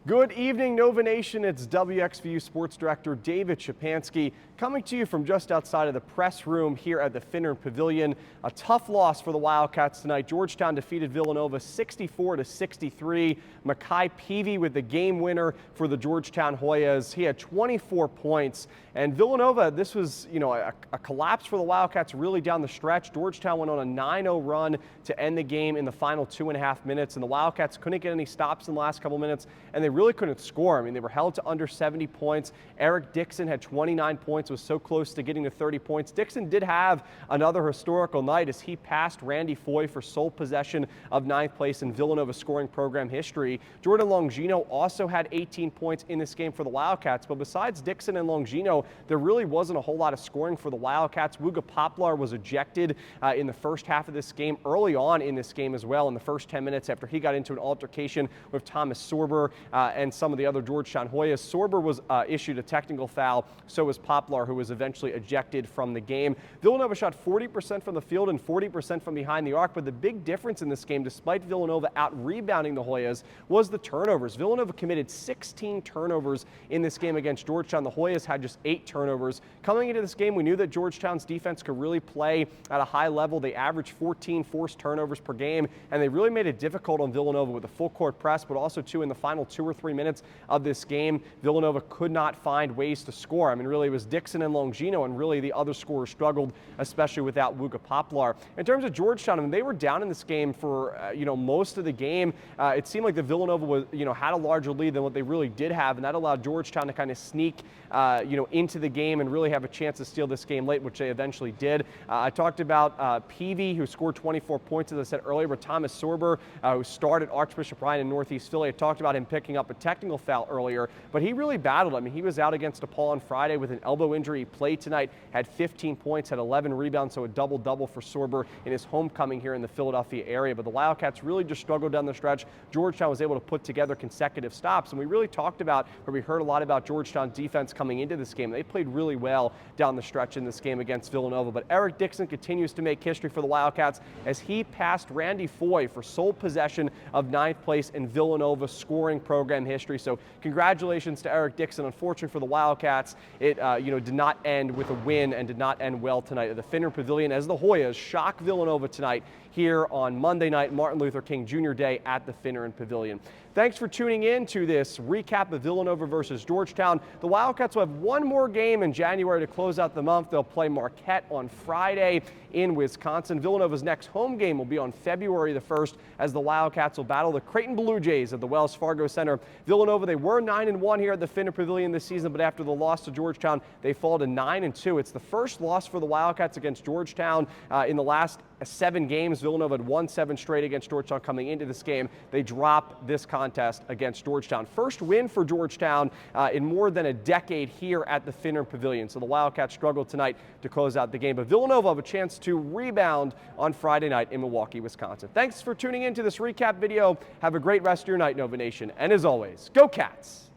Good evening, Nova Nation. It's WXVU Sports Director David Szczepanski coming to you from just outside of the press room here at the Finneran Pavilion. A tough loss for the Wildcats tonight. Georgetown defeated Villanova 64-63. Makai Peavy with the game winner for the Georgetown Hoyas. He had 24 points. And Villanova, this was, a collapse for the Wildcats really down the stretch. Georgetown went on a 9-0 run to end the game in the final 2.5 minutes, and the Wildcats couldn't get any stops in the last couple minutes, and they really couldn't score. I mean, they were held to under 70 points. Eric Dixon had 29 points, was so close to getting to 30 points. Dixon did have another historical night as he passed Randy Foye for sole possession of 9th place in Villanova scoring program history. Jordan Longino also had 18 points in this game for the Wildcats, but besides Dixon and Longino, there really wasn't a whole lot of scoring for the Wildcats. Wooga Poplar was ejected in the first half of this game, early on in this game as well, in the first 10 minutes after he got into an altercation with Thomas Sorber and some of the other Georgetown Hoyas. Sorber was issued a technical foul, so was Poplar, who was eventually ejected from the game. Villanova shot 40% from the field and 40% from behind the arc, but the big difference in this game, despite Villanova out-rebounding the Hoyas, was the turnovers. Villanova committed 16 turnovers in this game against Georgetown. The Hoyas had just 8 turnovers. Coming into this game, we knew that Georgetown's defense could really play at a high level. They averaged 14 forced turnovers per game, and they really made it difficult on Villanova with a full court press, but also too in the final 2 or 3 minutes of this game, Villanova could not find ways to score. I mean, really, it was Dixon and Longino, and really the other scorers struggled, especially without Wooga Poplar. In terms of Georgetown, I mean, they were down in this game for most of the game. It seemed like the Villanova was had a larger lead than what they really did have, and that allowed Georgetown to kind of sneak into the game and really have a chance to steal this game late, which they eventually did. I talked about Peavy, who scored 24 points, as I said earlier, but Thomas Sorber, who started Archbishop Ryan in Northeast Philly. I talked about him picking up a technical foul earlier, but he really battled. I mean, he was out against DePaul on Friday with an elbow injury. He played tonight, had 15 points, had 11 rebounds, so a double-double for Sorber in his homecoming here in the Philadelphia area. But the Wildcats really just struggled down the stretch. Georgetown was able to put together consecutive stops, and we really talked about, or we heard a lot about Georgetown's defense coming into this game. They played really well down the stretch in this game against Villanova, but Eric Dixon continues to make history for the Wildcats as he passed Randy Foye for sole possession of 9th place in Villanova scoring program history. So congratulations to Eric Dixon. Unfortunately for the Wildcats, it did not end with a win and did not end well tonight at the Finneran Pavilion as the Hoyas shock Villanova tonight here on Monday night, Martin Luther King Jr. Day at the Finneran Pavilion. Thanks for tuning in to this recap of Villanova versus Georgetown. The Wildcats will have one more game in January to close out the month. They'll play Marquette on Friday in Wisconsin. Villanova's next home game will be on February the 1st as the Wildcats will battle the Creighton Blue Jays at the Wells Fargo Center. Villanova, they were 9-1 here at the Finneran Pavilion this season, but after the loss to Georgetown, they fall to 9-2. It's the first loss for the Wildcats against Georgetown in the last 7 games. Villanova had won 7 straight against Georgetown coming into this game. They drop this contest against Georgetown. First win for Georgetown in more than a decade here at the Finneran Pavilion. So the Wildcats struggled tonight to close out the game, but Villanova have a chance to rebound on Friday night in Milwaukee, Wisconsin. Thanks for tuning in to this recap video. Have a great rest of your night, Nova Nation. And as always, go Cats!